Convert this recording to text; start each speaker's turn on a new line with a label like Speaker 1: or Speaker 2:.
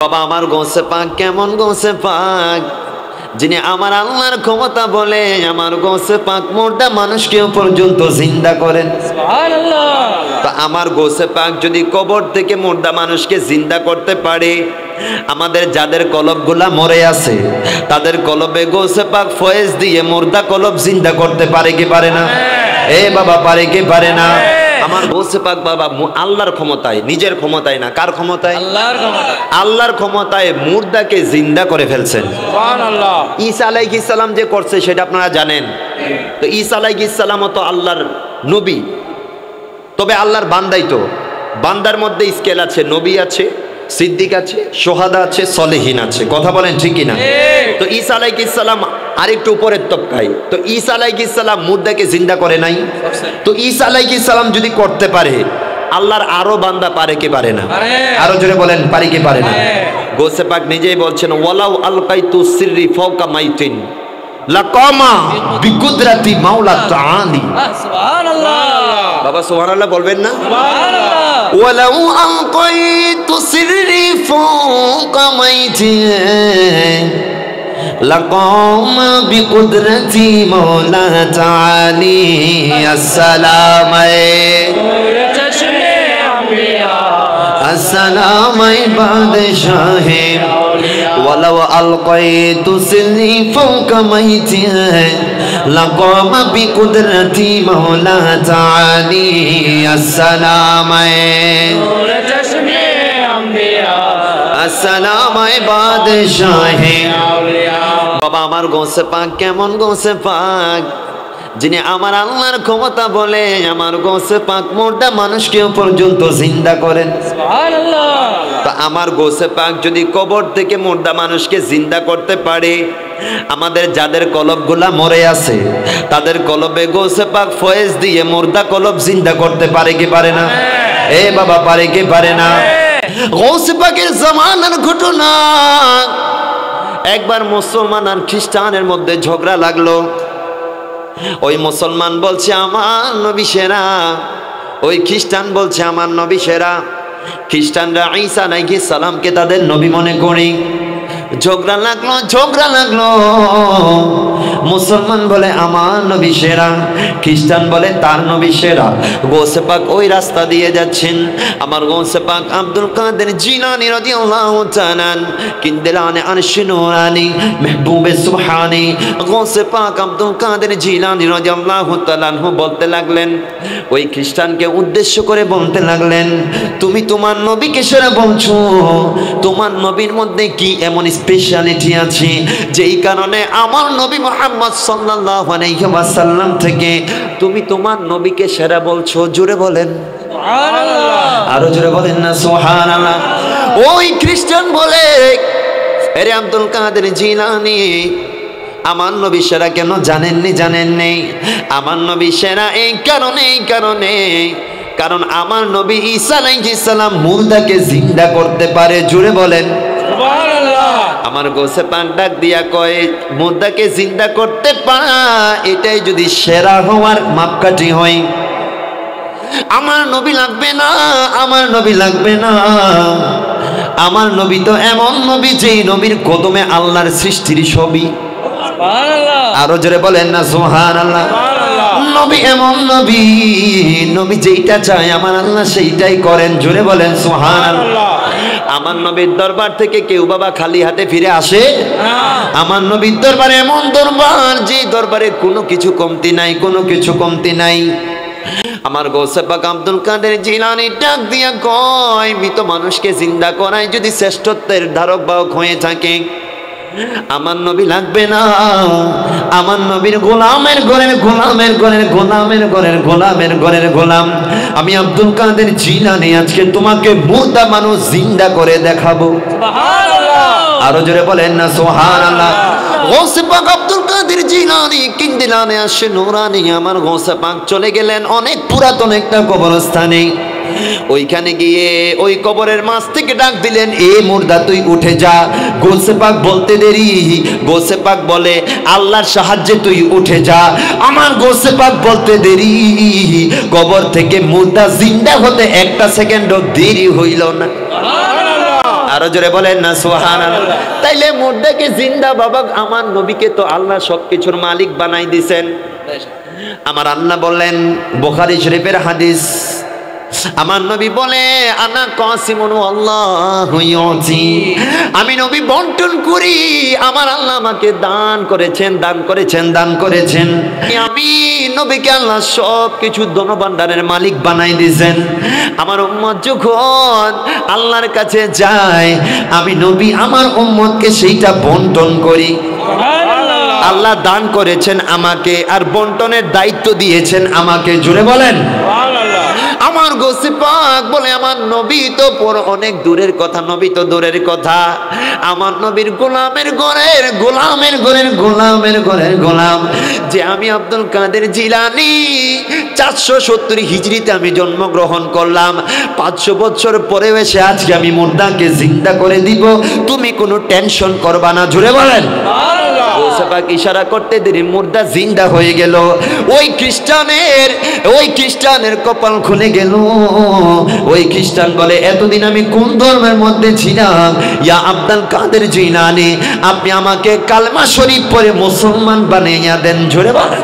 Speaker 1: বাবা আমার গোসে পাক কেমন গোসে পাক যিনি আমার আল্লাহর ক্ষমতা বলে আমার গোসে পাক মুর্দা মানুষকে পর্যন্ত জিন্দা করেন সুবহানাল্লাহ। তো আমার গোসে পাক যদি কবর থেকে মুর্দা মানুষকে জিন্দা করতে পারে, আমাদের যাদের কলবগুলা মরে আছে তাদের কলবে গোসে পাক ফয়েজ দিয়ে মুর্দা কলব জিন্দা করতে পারে কি পারে না? এ বাবা পারে কি পারে না? আমার গোসে পাক বাবা আল্লাহর ক্ষমতায়, নিজের ক্ষমতায় না, কার ক্ষমতায়? আল্লাহর ক্ষমতায়। আল্লাহর ক্ষমতায় মুর্দাকে জিন্দা করে ফেলছেন সুবহানাল্লাহ। ঈসা আলাইহিস সালাম যে করছে সেটা আপনারা জানেন। তো ঈসা আলাইহিস সালাম তো আল্লাহর নবী, তবে আল্লাহর বান্দাই। তো বান্দার মধ্যে স্কেল আছে, নবী আছে, সিদ্দিক আছে, সোহাদা আছে, সলেহীন আছে। কথা বলেন ঠিক কিনা? তো ঈসা আলাইহিস সালাম আরেকটু উপরের তবকায়। তো ঈসা আলাইহিস সালাম মুর্দাকে জিন্দা করে নাই? তো ঈসা আলাইহিস সালাম যদি করতে পারে, আল্লাহর আরো বান্দা পারে কি পারে না? আরো জোরে বলেন পারে কি পারে না? গোসে পাক নিজেই বলছেন ওয়ালাউ আলকাইতু সিররি ফাওকা মাইতিন লাকামা বিকুদরাতি মাওলা তাআলি। সুবহানাল্লাহ। বাবা সুবহানাল্লাহ বলবেন না? সুবহানাল্লাহ। ওয়ালাউ আলকাইতু সিররি ফাওকা মাইতিন লাকামা বিকুদরাতি মাওলা তাআলি। আসসালাম السلام بادشاہ ولو القیت سری فوق میتی لقام بقدرتی مولا تعالی السلام السلام بادشاہ। বাবা আমার গোসে পাক কেমন গোসে পাক যিনি আমার আল্লাহর ক্ষমতা বলে আমার গোসে পাক মুর্দা মানুষকে পর্যন্ত জিন্দা করেন সুবহানাল্লাহ। তো আমার গোসে পাক যদি কবর থেকে মুর্দা মানুষকে জিন্দা করতে পারে, আমাদের যাদের কলবগুলা মরে আছে তাদের কলবে গোসে পাক ফয়েজ দিয়ে মুর্দা কলব জিন্দা করতে পারে কি পারে না? এ বাবা পারে কি পারে না? গোসে পাকের জামানার ঘটনা। একবার মুসলমান আর খ্রিস্টানের মধ্যে ঝগড়া লাগলো। ওই মুসলমান বলছে আমার নবী সেরা, ওই খ্রিস্টান বলছে আমার নবী সেরা। খ্রিস্টানরা ঈসা আলাইহিস সালামকে তাদের নবী মনে করে ঝগড়া লাগলো। মুসলমান বলে আমার নবী সেরা, খ্রিস্টান বলে তার নবী সেরা। গোসে পাক ওই রাস্তা দিয়ে যাচ্ছেন। আমার গোসে পাক আব্দুল কাদের জিলানী রাদিয়াল্লাহু তাআলা কিনদেলানে আরশে নূরানী মেহবুবে সুবহানী গোসে পাক আব্দুল কাদের জিলানী রাদিয়াল্লাহু তাআলা বলতে লাগলেন, ওই খ্রিস্টানকে উদ্দেশ্য করে বলতে লাগলেন, তুমি তোমার নবীকে সেরা বলছো, তোমার নবীর মধ্যে কি এমন স্পেশালিটি আছে যেই কারণে আমার নবী মুহাম্মদ সাল্লাল্লাহু আলাইহি ওয়াসাল্লাম থেকে তুমি তোমার নবীকে সেরা বলছো? জোরে বলেন সুবহানাল্লাহ। আরো জোরে বলেন না সুবহানাল্লাহ। ওই খ্রিস্টান বলে, আরে আব্দুল কাদের জিলানী আমার নবী সেরা কেন জানেননি? আমার নবী সেরা এই কারণে কারণ আমার নবী ঈসা আলাইহিস সালাম মুর্দাকে জিন্দা করতে পারে। জোরে বলেন সুবহানাল্লাহ। আমার গোসে পাক ডাক দিয়া কয় মুর্দাকে জিন্দা করতে পারা এটাই যদি সেরা হওয়ার মাপকাঠি হয়, আমার নবী লাগবে না, আমার নবী লাগবে না। আমার নবী তো এমন নবী যেই নবীর কদমে আল্লাহর সৃষ্টির ছবি। সুবহানাল্লাহ। আরো জোরে বলেন না সুবহানাল্লাহ। নবী এমন নবী যেইটা চায় আমার আল্লাহ সেইটাই করেন। জোরে বলেন সুবহানাল্লাহ। আমার নবীর দরবার থেকে কেউ বাবা খালি হাতে ফিরে আসে? আমার নবীর দরবারে এমন দরবার যে দরবারে কোনো কিছু কমতি নাই। আমার গোসে পাক আব্দুল কাদের জিলানী ডাক দিয়া কয়, মৃত মানুষকে জিন্দা করায় যদি শ্রেষ্ঠত্বের ধারক বাহক হয়ে থাকে, আমার নবী লাগবে না। আমার নবীর গোলামের ঘরের গোলাম আমি আব্দুল কাদের জিলানী আজকে তোমাকে মুর্দা মানুষ জিন্দা করে দেখাবো সুবহানাল্লাহ। আরো জোরে বলেন না সুবহানাল্লাহ। গোসে পাক আব্দুল কাদের জিলানী কিনদেলানে আরশে নূরানী আমার গোসে পাক চলে গেলেন অনেক পুরাতন একটা কবরস্থানে। ওইখানে গিয়ে ওই কবরের মাছ থেকে ডাক দিলেন, এ মুর্দা তুই উঠে যা। গোসে পাক বলতে দেরি, গোসে পাক বলে আল্লাহর সাহায্যে তুই উঠে যা। আমার গোসে পাক বলতে দেরি, কবর থেকে মুর্দা জিন্দা হতে একটা সেকেন্ডও দেরি হইল না। আরো জোরে বলেন না সুবহানাল্লাহ। তাইলে মুর্দাকে জিন্দা বাবা, আমার নবীকে তো আল্লাহ সবকিছুর মালিক বানাই দিছেন। আমার আল্লাহ বললেন, বুখারী শরীফের হাদিস, আমার নবী বলে আনা কাসিমুন আল্লাহু ইউতি, আমি নবী বন্টন করি, আমার আল্লাহ আমাকে দান করেছেন, দান করেছেন, দান করেছেন। আমি নবীকে আল্লাহ সব কিছু ধনভাণ্ডারের মালিক বানাই দিয়েছেন। আমার উম্মত যখন আল্লাহর কাছে যায়, আমি নবী আমার উম্মতকে সেইটা বন্টন করি। আল্লাহ দান করেছেন আমাকে, আর বন্টনের দায়িত্ব দিয়েছেন আমাকে। জুড়ে বলেন আমার গোসে পাক বলে, আমার নবী তো অনেক দূরের কথা, নবী তো দূরের কথা, আমার নবীর গোলামের ঘরের গোলামের ঘরের গোলামের ঘরের গোলাম, যে আমি আব্দুল কাদের জিলানী 470 হিজরিতে আমি জন্মগ্রহণ করলাম। 500 বছর পরে এসে আজকে আমি মুর্দাকে জিন্দা করে দিব, তুমি কোনো টেনশন করবা না। জুড়ে বলেন ইশারা করতে দেরি মুর্দা জিন্দা হয়ে গেল। ওই খ্রিস্টানের কপাল খুলে গেল। ওই খ্রিস্টান বলে, এতদিন আমি কোন ধর্মের মধ্যে ছিলাম, ইয়া আব্দুল কাদের জিলানী, আপনি আমাকে কালেমা শরীফ পড়ে মুসলমান বানিয়ে দেন। জোরে বলেন